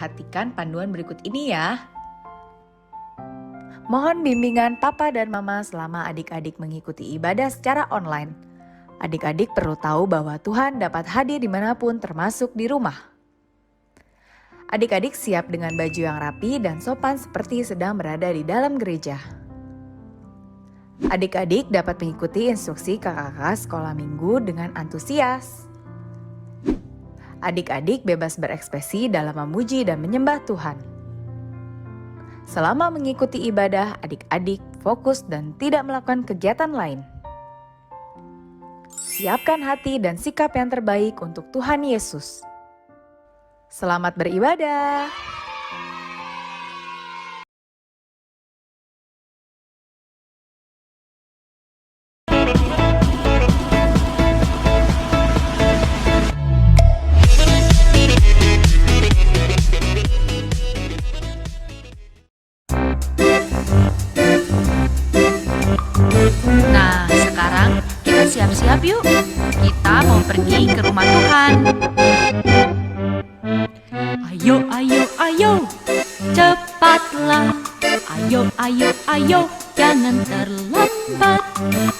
Perhatikan panduan berikut ini ya. Mohon bimbingan papa dan mama selama adik-adik mengikuti ibadah secara online. Adik-adik perlu tahu bahwa Tuhan dapat hadir dimanapun termasuk di rumah. Adik-adik siap dengan baju yang rapi dan sopan seperti sedang berada di dalam gereja. Adik-adik dapat mengikuti instruksi kakak-kakak sekolah minggu dengan antusias. Adik-adik bebas berekspresi dalam memuji dan menyembah Tuhan. Selama mengikuti ibadah, adik-adik fokus dan tidak melakukan kegiatan lain. Siapkan hati dan sikap yang terbaik untuk Tuhan Yesus. Selamat beribadah. Nah, sekarang kita siap-siap yuk. Kita mau pergi ke rumah Tuhan. Ayo, ayo, ayo, cepatlah. Ayo, ayo, ayo, jangan terlambat.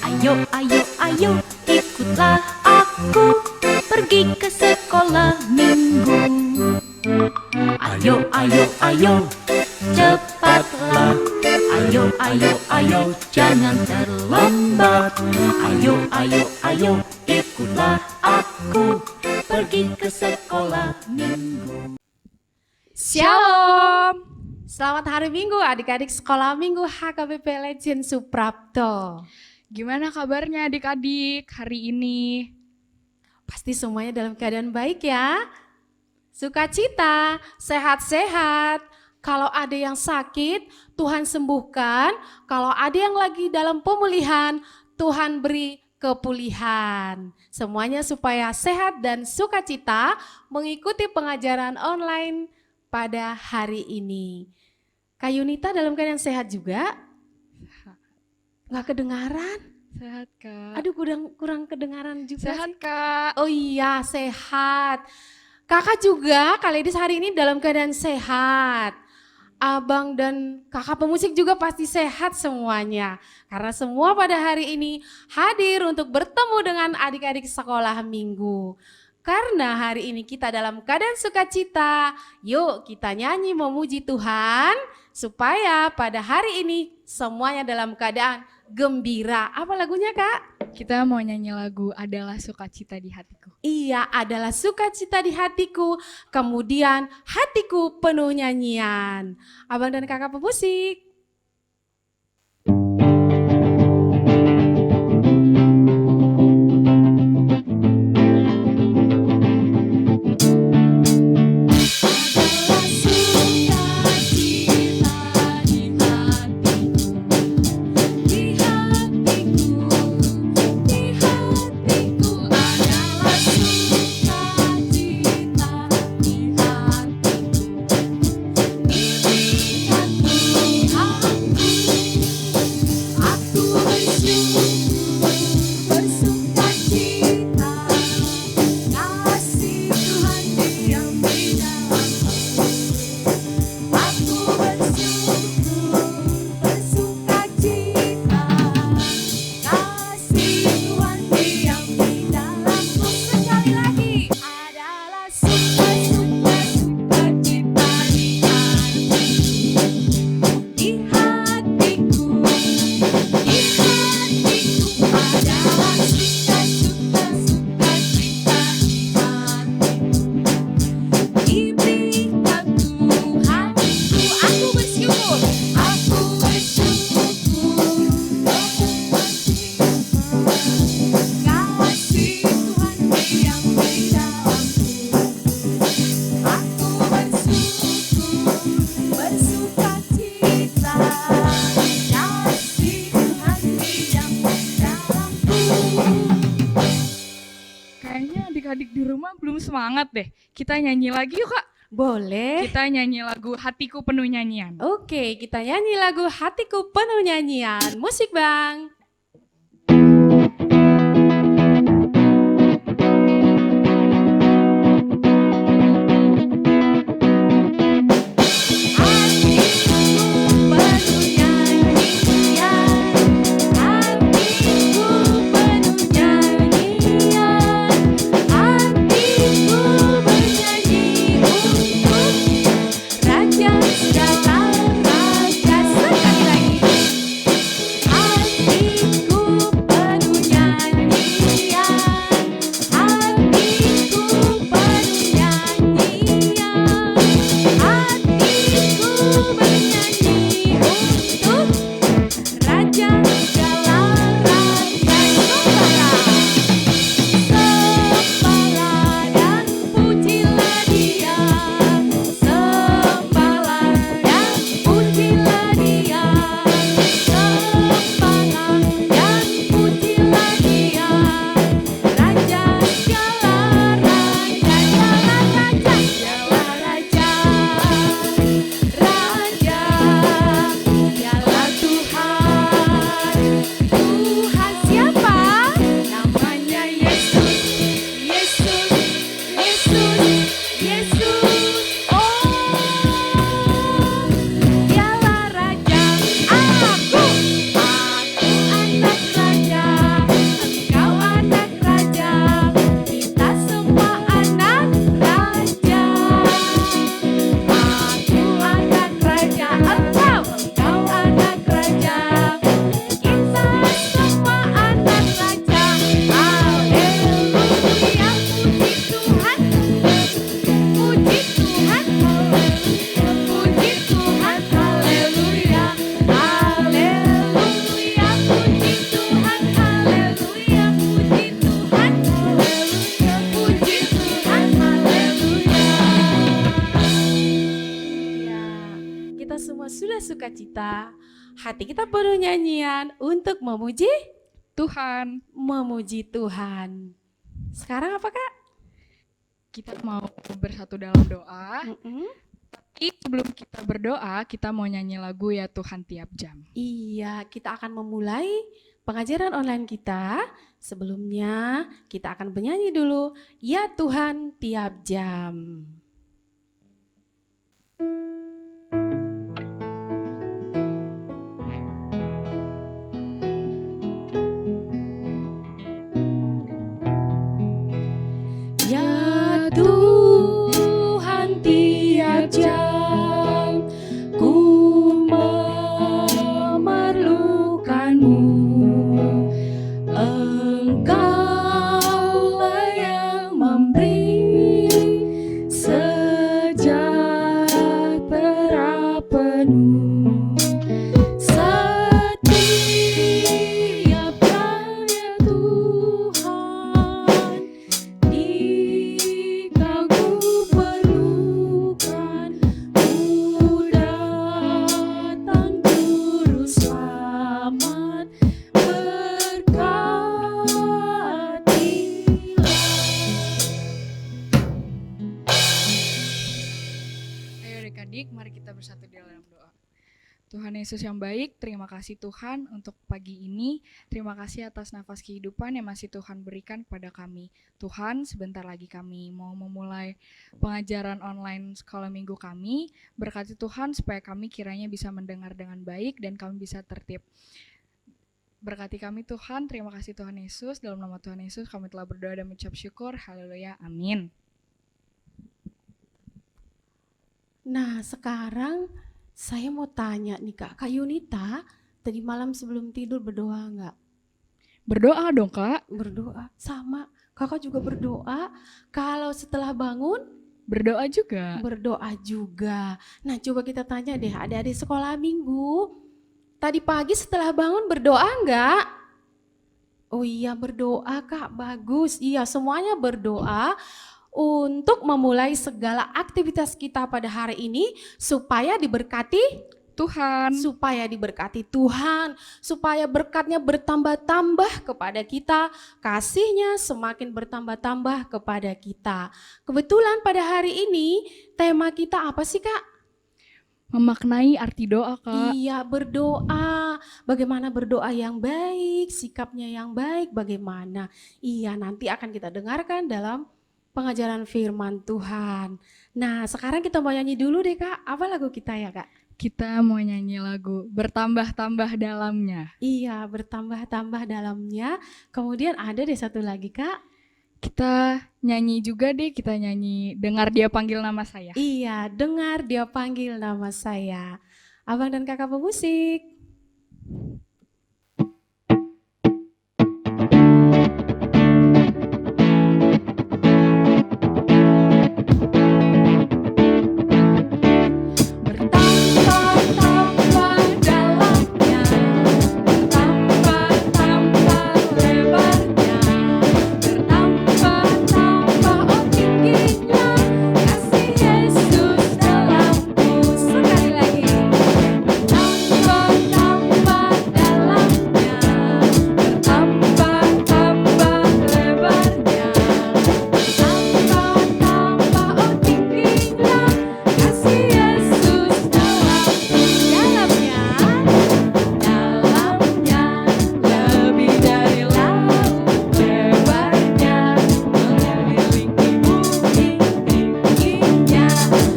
Ayo, ayo, ayo, ikutlah aku pergi ke sekolah minggu. Ayo, ayo, ayo, cepatlah. Ayo, ayo, ayo, jangan terlambat. Ayo, ayo, ayo, ikutlah aku pergi ke sekolah minggu. Shalom. Selamat hari Minggu adik-adik sekolah Minggu HKBP Legend Suprapto. Gimana kabarnya adik-adik hari ini? Pasti semuanya dalam keadaan baik ya. Sukacita, sehat-sehat. Kalau ada yang sakit, Tuhan sembuhkan. Kalau ada yang lagi dalam pemulihan, Tuhan beri kepulihan. Semuanya supaya sehat dan sukacita mengikuti pengajaran online pada hari ini. Kak Yunita dalam keadaan sehat juga? Nggak kedengaran? Sehat Kak. Aduh kurang kedengaran juga Sehat sih. Kak. Oh iya sehat. Kakak juga Kak Ledis hari ini dalam keadaan sehat. Abang dan kakak pemusik juga pasti sehat semuanya. Karena semua pada hari ini hadir untuk bertemu dengan adik-adik sekolah minggu. Karena hari ini kita dalam keadaan sukacita, yuk kita nyanyi memuji Tuhan supaya pada hari ini semuanya dalam keadaan gembira. Apa lagunya Kak? Kita mau nyanyi lagu Adalah Sukacita di Hatiku. Iya, adalah sukacita di hatiku, kemudian hatiku penuh nyanyian. Abang dan kakak pemusik. Kayaknya adik-adik di rumah belum semangat deh. Kita nyanyi lagi yuk Kak. Boleh. Kita nyanyi lagu Hatiku Penuh Nyanyian. Oke, kita nyanyi lagu Hatiku Penuh Nyanyian. Musik Bang. semua sudah sukacita, hati kita penuh nyanyian untuk memuji Tuhan, Tuhan. Sekarang apa Kak? kita mau bersatu dalam doa. Mm-mm. Tapi sebelum kita berdoa, kita mau nyanyi lagu Ya Tuhan Tiap Jam. Iya, kita akan memulai pengajaran online kita. Sebelumnya kita akan bernyanyi dulu, Ya Tuhan Tiap Jam. Ya Tuhan tiap jam ku memerlukanmu, Engkaulah yang memberi sejahtera penuh. Setiap jam ya Tuhan, Dikau ku perlukan, ku datang juru selamat, berkatilah. Ayo adik-adik, mari kita bersatu di dalam doa. Tuhan Yesus yang baik, terima kasih Tuhan untuk pagi ini. Terima kasih atas nafas kehidupan yang masih Tuhan berikan kepada kami. Tuhan, sebentar lagi kami mau memulai pengajaran online sekolah minggu kami. Berkati Tuhan supaya kami kiranya bisa mendengar dengan baik dan kami bisa tertib. Berkati kami Tuhan, terima kasih Tuhan Yesus. Dalam nama Tuhan Yesus kami telah berdoa dan mengucap syukur. Haleluya, amin. Nah, sekarang saya mau tanya nih Kak Yunita, tadi malam sebelum tidur berdoa nggak? Berdoa dong Kak. Berdoa, sama. Kakak juga berdoa. Kalau setelah bangun, Berdoa juga. berdoa juga. Nah, coba kita tanya deh adik-adik sekolah minggu. Tadi pagi setelah bangun berdoa nggak? Oh iya berdoa Kak, bagus. Iya semuanya berdoa untuk memulai segala aktivitas kita pada hari ini supaya diberkati Tuhan. Tuhan, supaya berkatnya bertambah-tambah kepada kita, kasihnya semakin bertambah-tambah kepada kita. Kebetulan pada hari ini tema kita apa sih Kak? Memaknai arti doa Kak. Iya berdoa, bagaimana berdoa yang baik, sikapnya yang baik bagaimana. Iya nanti akan kita dengarkan dalam pengajaran firman Tuhan. Nah sekarang kita mau nyanyi dulu deh Kak, apa lagu kita ya Kak? Kita mau nyanyi lagu Bertambah-tambah dalamnya. Iya bertambah-tambah dalamnya. Kemudian ada deh satu lagi Kak. Kita nyanyi juga deh, kita nyanyi Dengar Dia Panggil Nama Saya. Iya dengar dia panggil nama saya. Abang dan kakak pemusik. Bertambah-tambah dalamnya, bertambah-tambah lebarnya, bertambah-tambah oh tingginya, kasih Yesus dalamku. Sekali lagi. Bertambah-tambah dalamnya, bertambah-tambah lebarnya, bertambah-tambah oh tingginya, kasih Yesus dalamku. Dalamnya lebih dari laut, lebarnya mengelilingi bumi tingginya.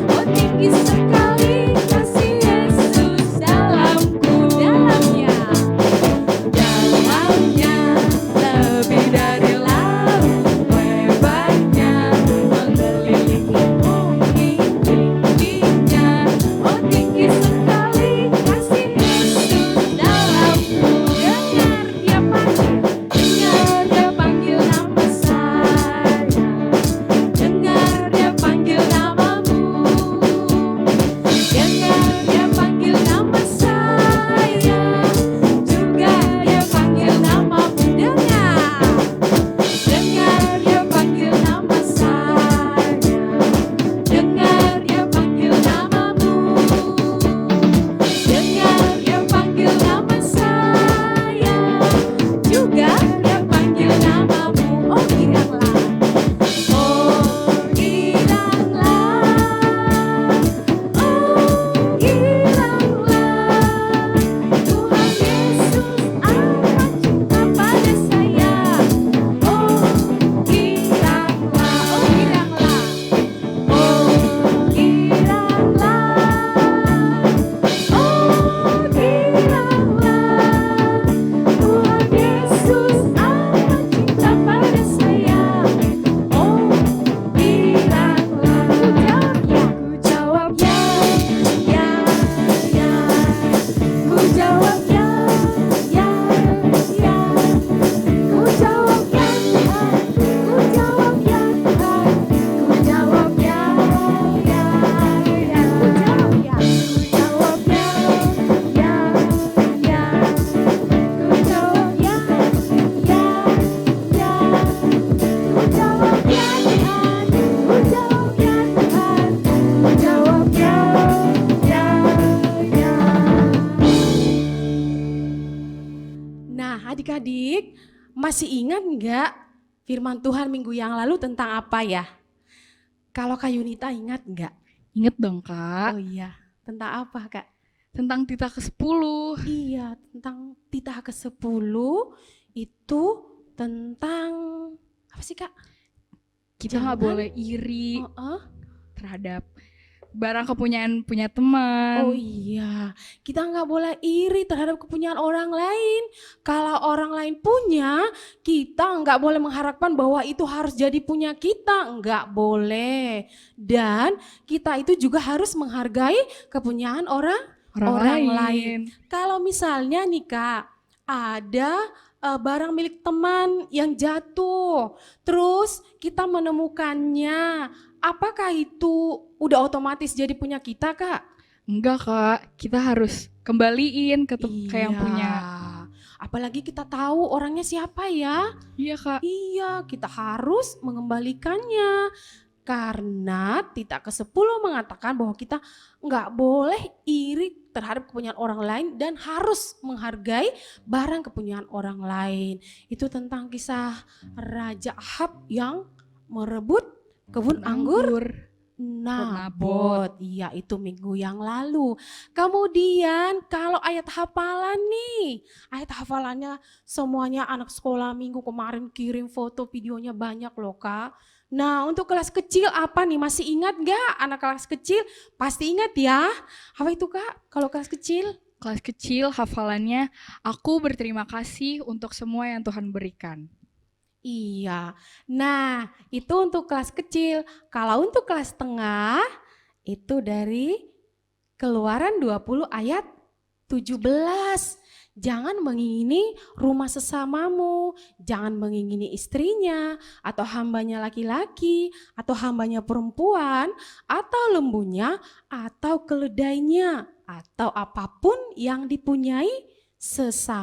Oh tinggi sekali kasih Yesus dalamku. Dalamnya lebih dari laut, lebarnya mengelilingi bumi tingginya. Oh tinggi sekali kasih Yesus dalamku. Dengar dia panggil nama saya. Dengar dia panggil namamu. Dengar dia panggil nama saya. Juga dia panggil namamu. Dengar dia panggil nama saya. Dengar dia panggil namamu. adik-adik masih ingat nggak firman Tuhan minggu yang lalu tentang apa ya? Kalau Kak Yunita ingat nggak? Ingat dong Kak, Oh iya, tentang apa Kak? tentang titah ke-10. Iya, tentang titah ke-10 itu tentang apa sih Kak? Kita nggak Jangan- boleh iri Heeh. terhadap barang kepunyaan punya teman. Oh iya, kita nggak boleh iri terhadap kepunyaan orang lain. Kalau orang lain punya, kita nggak boleh mengharapkan bahwa itu harus jadi punya kita. Nggak boleh. Dan kita itu juga harus menghargai kepunyaan orang lain. Kalau misalnya nih Kak, ada barang milik teman yang jatuh, terus kita menemukannya, apakah itu udah otomatis jadi punya kita Kak? Enggak Kak, kita harus kembaliin ke yang punya. Apalagi kita tahu orangnya siapa ya. Iya Kak, Iya, kita harus mengembalikannya. Karena titah ke-10 mengatakan bahwa kita nggak boleh iri terhadap kepunyaan orang lain dan harus menghargai barang kepunyaan orang lain. Itu tentang kisah Raja Ahab yang merebut kebun anggur Nabot. Iya, itu minggu yang lalu. Kemudian kalau ayat hafalan nih, ayat hafalannya semuanya anak sekolah minggu kemarin kirim foto videonya banyak loh Kak. Nah, untuk kelas kecil apa nih? Masih ingat gak anak kelas kecil? Pasti ingat ya. Apa itu Kak kalau kelas kecil? kelas kecil hafalannya, aku berterima kasih untuk semua yang Tuhan berikan. Iya. Nah, itu untuk kelas kecil. Kalau untuk kelas tengah, itu dari Keluaran 20 ayat 17. Jangan mengingini rumah sesamamu, jangan mengingini istrinya, atau hambanya laki-laki, atau hambanya perempuan, atau lembunya, atau keledainya, atau apapun yang dipunyai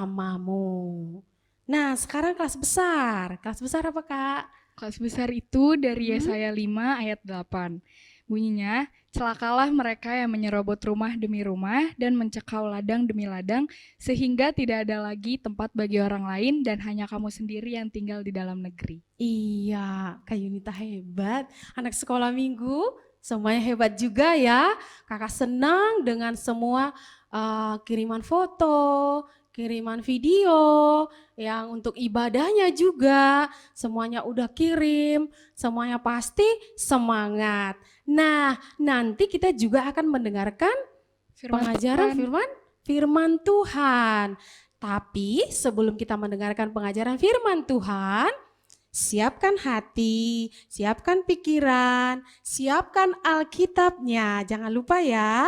sesamamu. Nah, sekarang kelas besar. Kelas besar apa Kak? Kelas besar itu dari Yesaya 5 ayat 8. Bunyinya, celakalah mereka yang menyerobot rumah demi rumah dan mencekau ladang demi ladang, sehingga tidak ada lagi tempat bagi orang lain dan hanya kamu sendiri yang tinggal di dalam negeri. Iya, Kak Yunita hebat. Anak sekolah minggu, semuanya hebat juga ya. Kakak senang dengan semua kiriman foto, kiriman video, yang untuk ibadahnya juga. Semuanya udah kirim, semuanya pasti semangat. Nah, nanti kita juga akan mendengarkan pengajaran firman Tuhan. Tapi sebelum kita mendengarkan pengajaran firman Tuhan, siapkan hati, siapkan pikiran, siapkan Alkitabnya. Jangan lupa ya.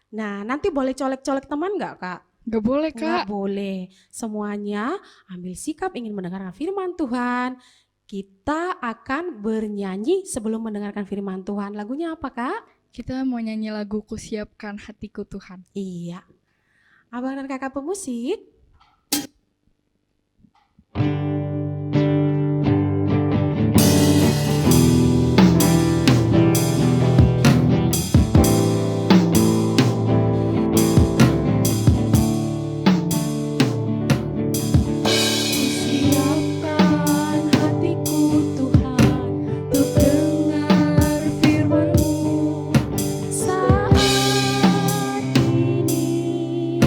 Nah, nanti boleh colek-colek teman nggak Kak? Gak boleh Nggak Kak. boleh. Semuanya ambil sikap ingin mendengarkan firman Tuhan. Kita akan bernyanyi sebelum mendengarkan firman Tuhan. Lagunya apa Kak? Kita mau nyanyi lagu Kusiapkan Hatiku Tuhan. Iya. Abang dan kakak pemusik. Siapkan hatiku Tuhan untuk dengar firman-Mu saat ini.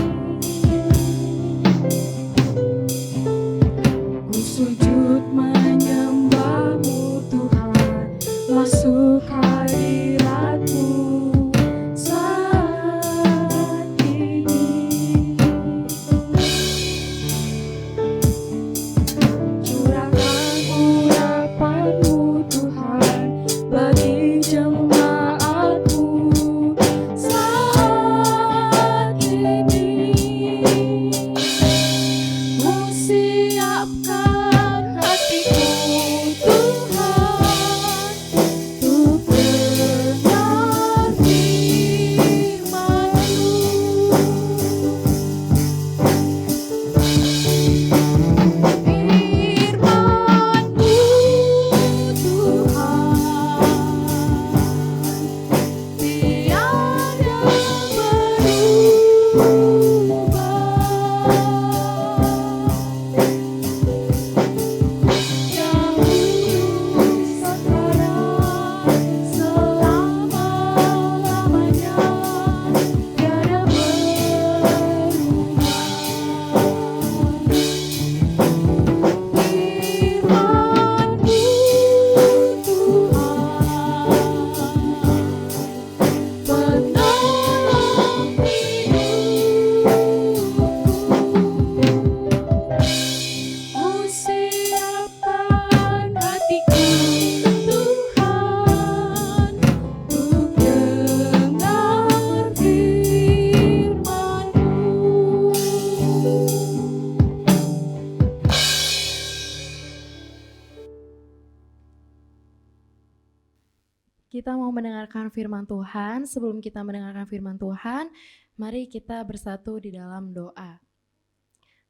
kita mau mendengarkan firman Tuhan. Sebelum kita mendengarkan firman Tuhan, mari kita bersatu di dalam doa.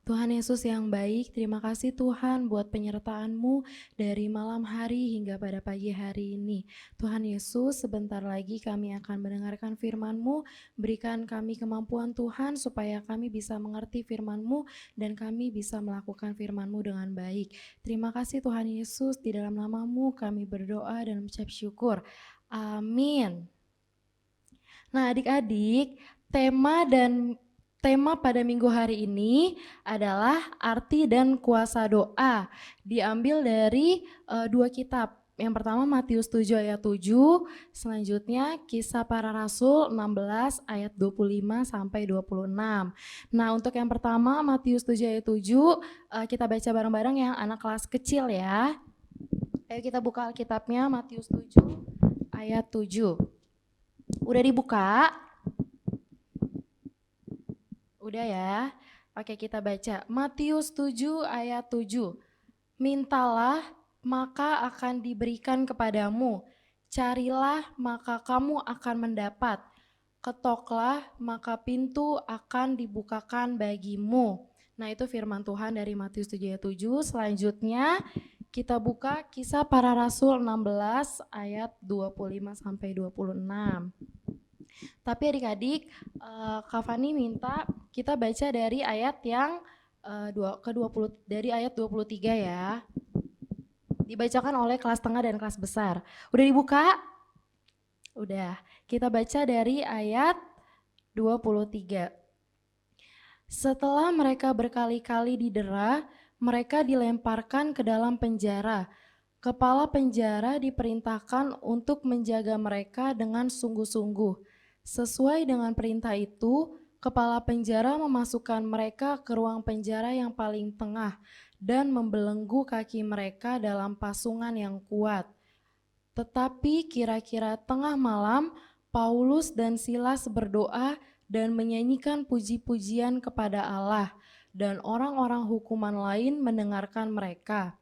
Tuhan Yesus yang baik, terima kasih Tuhan buat penyertaan-Mu dari malam hari hingga pada pagi hari ini. Tuhan Yesus, sebentar lagi kami akan mendengarkan firman-Mu, berikan kami kemampuan Tuhan supaya kami bisa mengerti firman-Mu dan kami bisa melakukan firman-Mu dengan baik. Terima kasih Tuhan Yesus, di dalam nama-Mu kami berdoa dan mengucap syukur. Amin. Nah adik-adik, tema pada minggu hari ini adalah arti dan kuasa doa. Diambil dari dua kitab. Yang pertama Matius 7 ayat 7, selanjutnya Kisah Para Rasul 16 ayat 25 sampai 26. Nah, untuk yang pertama Matius 7 ayat 7, kita baca bareng-bareng yang anak kelas kecil ya. Ayo kita buka Alkitabnya, Matius 7 ayat 7. Udah dibuka? Udah ya. Oke, kita baca Matius 7 ayat 7. Mintalah maka akan diberikan kepadamu. Carilah maka kamu akan mendapat. Ketoklah maka pintu akan dibukakan bagimu. Nah, itu firman Tuhan dari Matius 7 ayat 7. Selanjutnya kita buka Kisah Para Rasul 16 ayat 25 sampai 26. Tapi adik-adik, Kak Fani minta kita baca dari ayat yang dari ayat 23 ya. Dibacakan oleh kelas tengah dan kelas besar. Udah dibuka? Udah. Kita baca dari ayat 23. Setelah mereka berkali-kali didera, mereka dilemparkan ke dalam penjara. Kepala penjara diperintahkan untuk menjaga mereka dengan sungguh-sungguh. Sesuai dengan perintah itu, kepala penjara memasukkan mereka ke ruang penjara yang paling tengah dan membelenggu kaki mereka dalam pasungan yang kuat. Tetapi kira-kira tengah malam, Paulus dan Silas berdoa dan menyanyikan puji-pujian kepada Allah, dan orang-orang hukuman lain mendengarkan mereka.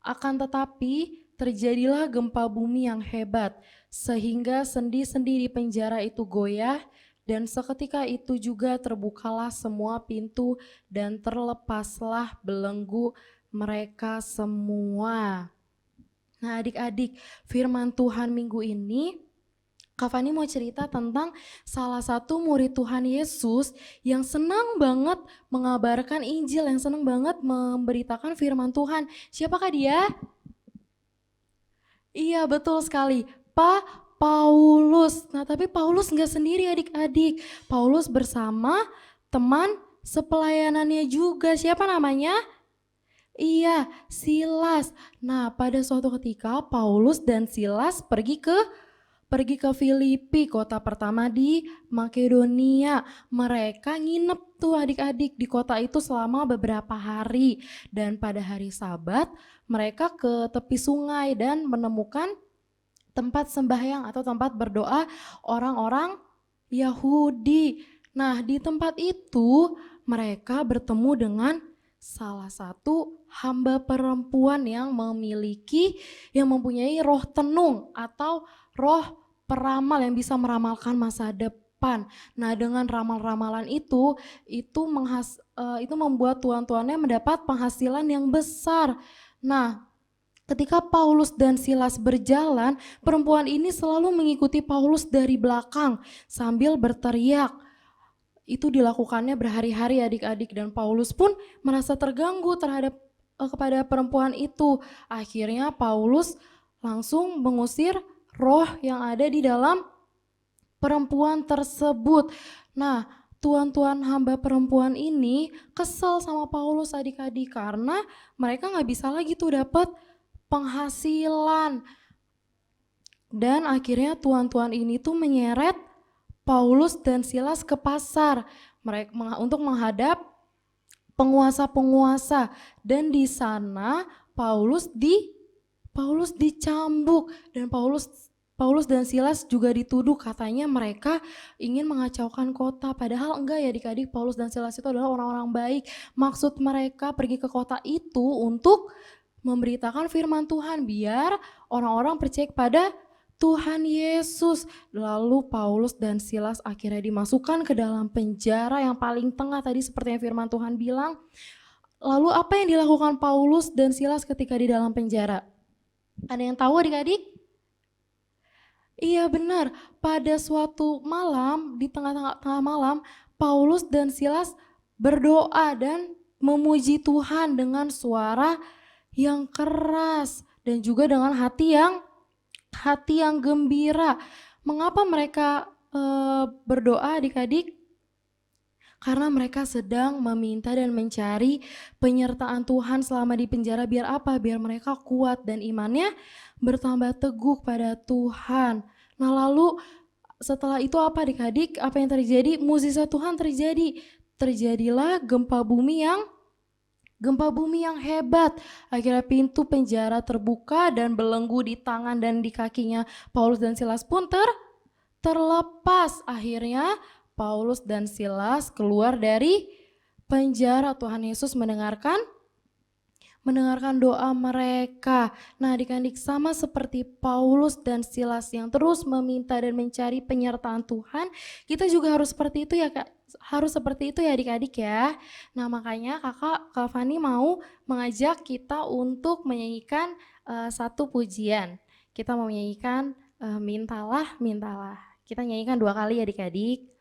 Akan tetapi terjadilah gempa bumi yang hebat, sehingga sendi-sendi di penjara itu goyah, dan seketika itu juga terbukalah semua pintu dan terlepaslah belenggu mereka semua. Nah adik-adik, firman Tuhan minggu ini, Kak Fani mau cerita tentang salah satu murid Tuhan Yesus yang senang banget mengabarkan Injil, yang senang banget memberitakan firman Tuhan. Siapakah dia? Iya betul sekali, Paulus. Nah tapi Paulus nggak sendiri adik-adik. Paulus bersama teman sepelayanannya juga. Siapa namanya? Iya, Silas. Nah pada suatu ketika Paulus dan Silas pergi ke Filipi, kota pertama di Makedonia. Mereka nginep tuh adik-adik di kota itu selama beberapa hari. Dan pada hari Sabat mereka ke tepi sungai dan menemukan tempat sembahyang atau tempat berdoa orang-orang Yahudi. Nah di tempat itu mereka bertemu dengan salah satu hamba perempuan yang mempunyai roh tenung atau roh peramal yang bisa meramalkan masa depan. Nah, dengan ramal-ramalan itu membuat tuan-tuannya mendapat penghasilan yang besar. Nah, ketika Paulus dan Silas berjalan, perempuan ini selalu mengikuti Paulus dari belakang sambil berteriak. Itu dilakukannya berhari-hari adik-adik, dan Paulus pun merasa terganggu kepada perempuan itu. Akhirnya Paulus langsung mengusir roh yang ada di dalam perempuan tersebut. Nah, tuan-tuan hamba perempuan ini kesel sama Paulus adik-adik karena mereka nggak bisa lagi tuh dapat penghasilan. Dan akhirnya tuan-tuan ini tuh menyeret Paulus dan Silas ke pasar untuk menghadap penguasa-penguasa, dan di sana Paulus dicambuk, dan Paulus dan Silas juga dituduh katanya mereka ingin mengacaukan kota. Padahal enggak ya adik-adik, Paulus dan Silas itu adalah orang-orang baik. Maksud mereka pergi ke kota itu untuk memberitakan firman Tuhan biar orang-orang percaya kepada Tuhan Yesus. Lalu Paulus dan Silas akhirnya dimasukkan ke dalam penjara yang paling tengah tadi seperti yang firman Tuhan bilang. Lalu apa yang dilakukan Paulus dan Silas ketika di dalam penjara? Ada yang tahu adik-adik? Iya benar, pada suatu malam, di tengah-tengah malam, Paulus dan Silas berdoa dan memuji Tuhan dengan suara yang keras dan juga dengan hati yang gembira. Mengapa mereka berdoa adik-adik? Karena mereka sedang meminta dan mencari penyertaan Tuhan selama di penjara. Biar apa? Biar mereka kuat dan imannya bertambah teguh pada Tuhan. Nah lalu setelah itu apa adik-adik? Apa yang terjadi? Mukjizat Tuhan terjadi. Terjadilah gempa bumi yang hebat. Akhirnya pintu penjara terbuka dan belenggu di tangan dan di kakinya Paulus dan Silas pun terlepas. Akhirnya Paulus dan Silas keluar dari penjara. Tuhan Yesus mendengarkan doa mereka. Nah adik-adik, sama seperti Paulus dan Silas yang terus meminta dan mencari penyertaan Tuhan, kita juga harus seperti itu ya Kak. Harus seperti itu ya adik-adik ya. Nah makanya Kak Fani mau mengajak kita untuk menyanyikan satu pujian. Kita mau menyanyikan Mintalah, Mintalah. Kita nyanyikan 2 kali adik-adik.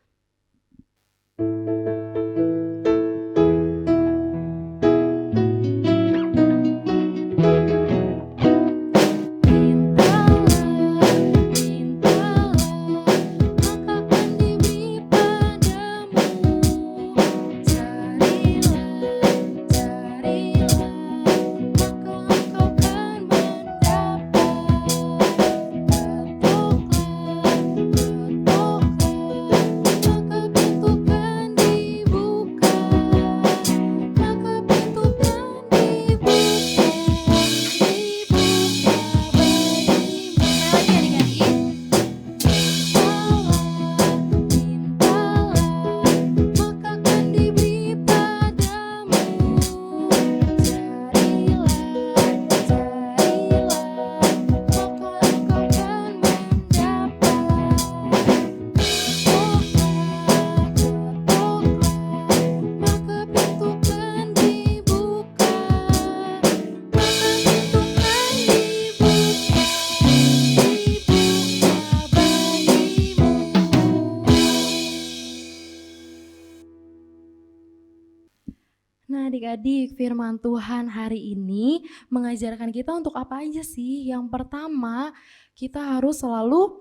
Nah adik-adik, firman Tuhan hari ini mengajarkan kita untuk apa aja sih? Yang pertama, kita harus selalu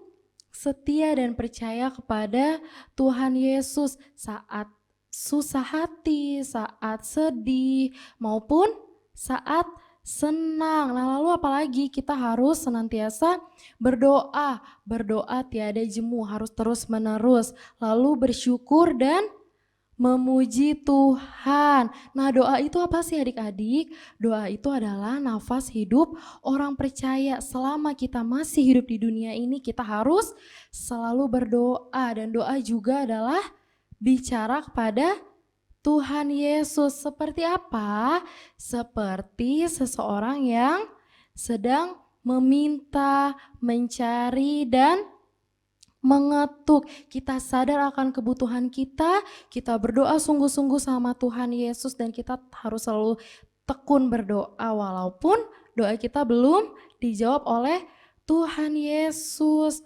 setia dan percaya kepada Tuhan Yesus saat susah hati, saat sedih, maupun saat senang. Nah lalu apalagi kita harus senantiasa berdoa tiada jemu, harus terus menerus, lalu bersyukur dan memuji Tuhan. Nah doa itu apa sih adik-adik? Doa itu adalah nafas hidup orang percaya. Selama kita masih hidup di dunia ini, kita harus selalu berdoa. Dan doa juga adalah bicara kepada Tuhan Yesus. Seperti apa? Seperti seseorang yang sedang meminta, mencari, dan mengetuk. Kita sadar akan kebutuhan kita berdoa sungguh-sungguh sama Tuhan Yesus, dan kita harus selalu tekun berdoa walaupun doa kita belum dijawab oleh Tuhan Yesus.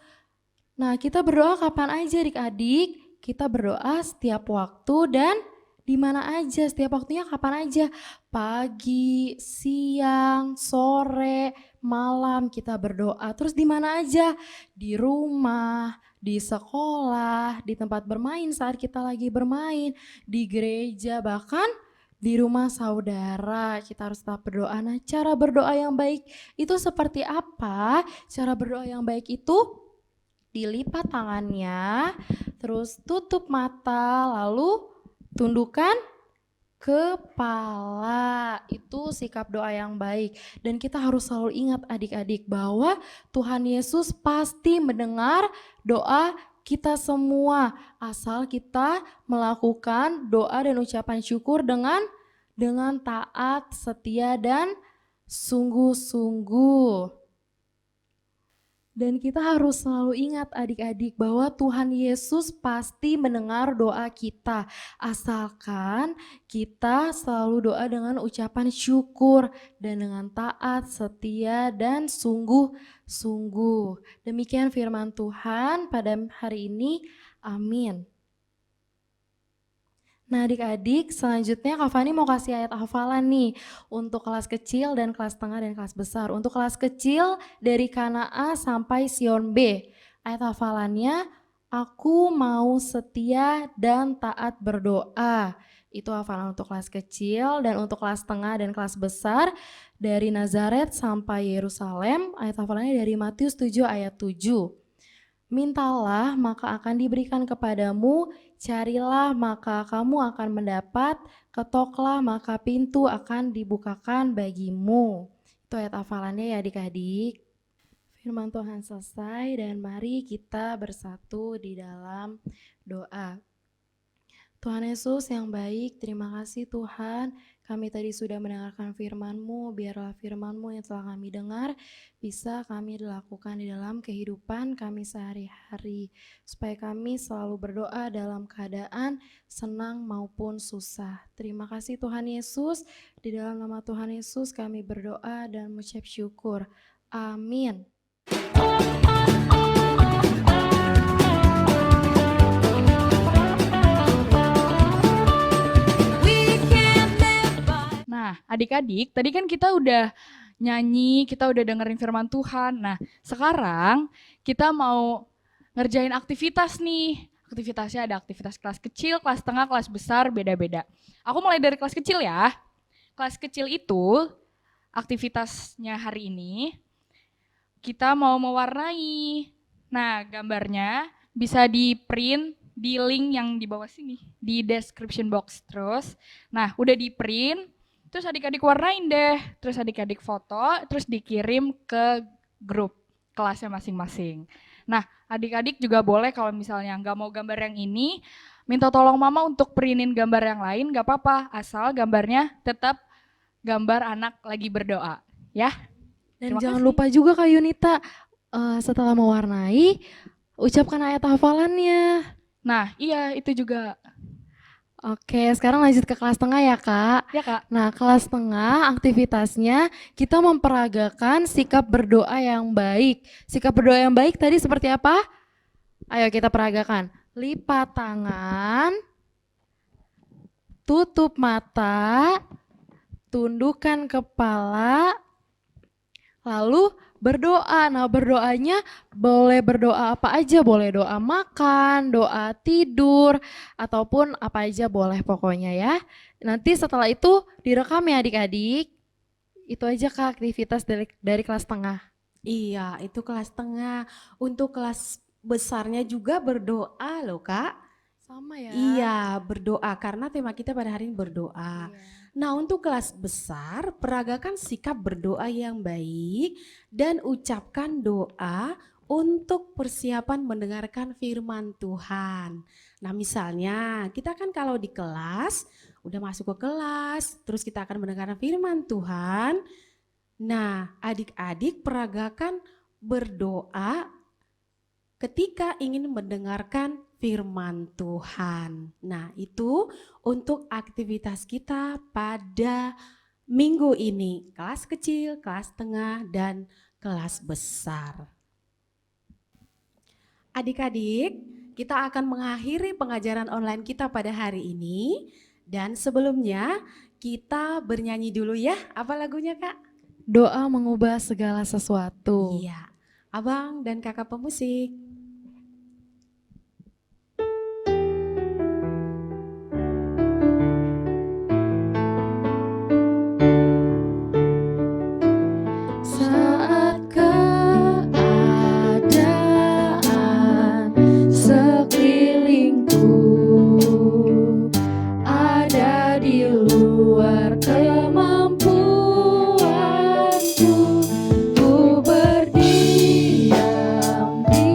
Nah kita berdoa kapan aja adik-adik? Kita berdoa setiap waktu dan di mana aja, setiap waktunya kapan aja. Pagi, siang, sore, malam kita berdoa. Terus di mana aja? Di rumah, di sekolah, di tempat bermain saat kita lagi bermain, di gereja, bahkan di rumah saudara. Kita harus tetap berdoa. Nah cara berdoa yang baik itu seperti apa? Cara berdoa yang baik itu dilipat tangannya, terus tutup mata, lalu tundukkan kepala. Itu sikap doa yang baik. Dan kita harus selalu ingat adik-adik bahwa Tuhan Yesus pasti mendengar doa kita semua, asal kita melakukan doa dan ucapan syukur dengan taat, setia, dan sungguh-sungguh. Dan kita harus selalu ingat adik-adik bahwa Tuhan Yesus pasti mendengar doa kita. Asalkan kita selalu doa dengan ucapan syukur dan dengan taat, setia, dan sungguh-sungguh. Demikian firman Tuhan pada hari ini. Amin. Nah adik-adik, selanjutnya Kak Fani mau kasih ayat hafalan nih untuk kelas kecil dan kelas tengah dan kelas besar. Untuk kelas kecil dari Kana A sampai Sion B. Ayat hafalannya, aku mau setia dan taat berdoa. Itu hafalan untuk kelas kecil. Dan untuk kelas tengah dan kelas besar dari Nazaret sampai Yerusalem. Ayat hafalannya dari Matius 7 ayat 7. Mintalah maka akan diberikan kepadamu, carilah maka kamu akan mendapat, ketoklah maka pintu akan dibukakan bagimu. Itu ayat hafalannya ya adik-adik. Firman Tuhan selesai dan mari kita bersatu di dalam doa. Tuhan Yesus yang baik, terima kasih Tuhan. Kami tadi sudah mendengarkan firman-Mu, biarlah firman-Mu yang telah kami dengar bisa kami lakukan di dalam kehidupan kami sehari-hari. Supaya kami selalu berdoa dalam keadaan senang maupun susah. Terima kasih Tuhan Yesus, di dalam nama Tuhan Yesus kami berdoa dan mengucap syukur. Amin. Nah, adik-adik, tadi kan kita udah nyanyi, kita udah dengerin firman Tuhan. Nah, sekarang kita mau ngerjain aktivitas nih. Aktivitasnya ada aktivitas kelas kecil, kelas tengah, kelas besar, beda-beda. Aku mulai dari kelas kecil ya. Kelas kecil itu aktivitasnya hari ini kita mau mewarnai. Nah, gambarnya bisa di print di link yang di bawah sini, di description box terus. Nah, udah di print, terus adik-adik warnain deh, terus adik-adik foto, terus dikirim ke grup kelasnya masing-masing. Nah, adik-adik juga boleh kalau misalnya nggak mau gambar yang ini, minta tolong mama untuk printin gambar yang lain, nggak apa-apa, asal gambarnya tetap gambar anak lagi berdoa, ya. Dan Terima jangan kasih. lupa juga Kak Yunita, setelah mewarnai, ucapkan ayat hafalannya. Nah, iya itu juga. Oke, sekarang lanjut ke kelas tengah ya Kak. Ya Kak. Nah, kelas tengah aktivitasnya kita memperagakan sikap berdoa yang baik. Sikap berdoa yang baik tadi seperti apa? Ayo kita peragakan. Lipat tangan, tutup mata, tundukkan kepala, lalu berdoa. Nah, berdoanya boleh berdoa apa aja, boleh doa makan, doa tidur, ataupun apa aja boleh pokoknya ya. Nanti setelah itu direkam ya adik-adik. Itu aja Kak aktivitas dari kelas tengah. Iya, itu kelas tengah. Untuk kelas besarnya juga berdoa loh, Kak. Sama ya. Iya, berdoa karena tema kita pada hari ini berdoa. Iya. Nah, untuk kelas besar, peragakan sikap berdoa yang baik dan ucapkan doa untuk persiapan mendengarkan firman Tuhan. Nah, misalnya kita kan kalau di kelas, udah masuk ke kelas, terus kita akan mendengarkan firman Tuhan. Nah, adik-adik peragakan berdoa ketika ingin mendengarkan firman Tuhan. Nah, itu untuk aktivitas kita pada minggu ini. Kelas kecil, kelas tengah, dan kelas besar. Adik-adik, kita akan mengakhiri pengajaran online kita pada hari ini. Dan sebelumnya kita bernyanyi dulu ya. Apa lagunya Kak? Doa mengubah segala sesuatu. Iya, Abang dan Kakak pemusik. Saat keadaan sekelilingku ada di luar kemampuanku, ku berdiam di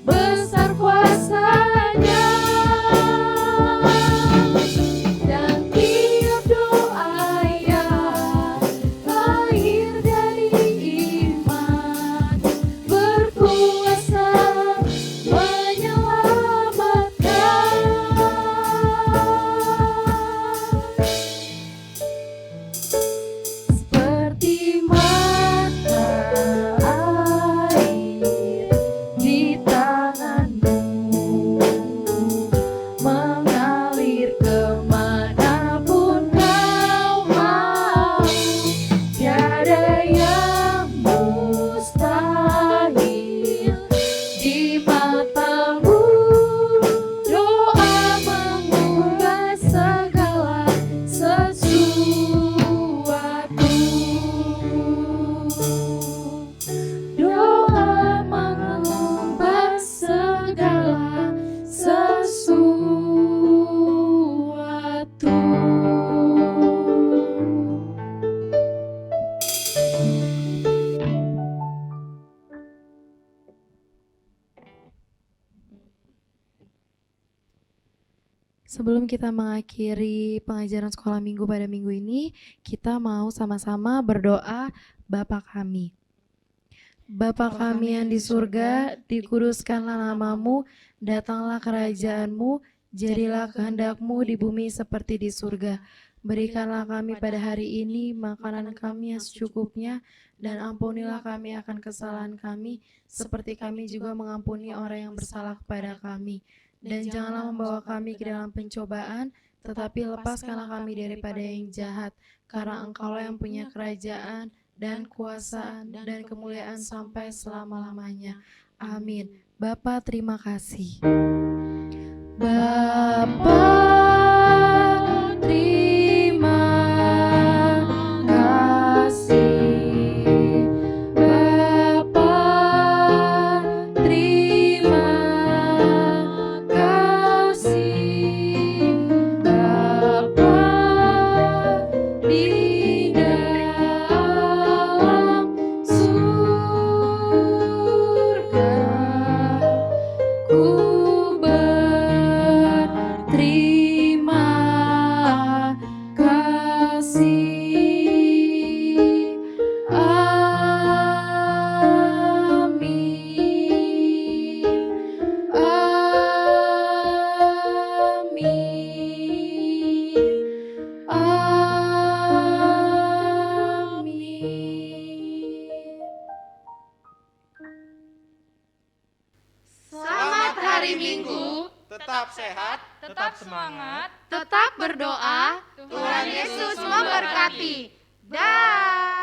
besar kuasa-Nya. Dan tiap doa yang lahir dari iman berkuasa menyelamatkan. Seperti mata air di tanganmu, mengalir kemanapun kau mau. Tiada yang mustahil di matamu. Doa mengubah segala sesuatu. Doa mengubah segala sesuatu. Sebelum kita mengakhiri pengajaran sekolah minggu pada minggu ini, kita mau sama-sama berdoa Bapa kami. Bapa kami yang di surga, dikuduskanlah namamu, datanglah kerajaanmu, jadilah kehendak-Mu di bumi seperti di surga. Berikanlah kami pada hari ini makanan kami yang secukupnya, dan ampunilah kami akan kesalahan kami, seperti kami juga mengampuni orang yang bersalah kepada kami. Dan janganlah membawa kami ke dalam pencobaan, tetapi lepaskanlah kami daripada yang jahat, karena Engkaulah yang punya kerajaan dan kuasa dan kemuliaan sampai selama-lamanya. Amin. Bapa, terima kasih. Bapa, terima kasih. Bapa, terima kasih. Bapa di dalam surga, ku berterima kasih. Amin. Amin. Amin. Selamat hari Minggu, tetap sehat, Tetap semangat. tetap berdoa, Tuhan Yesus memberkati. Dah.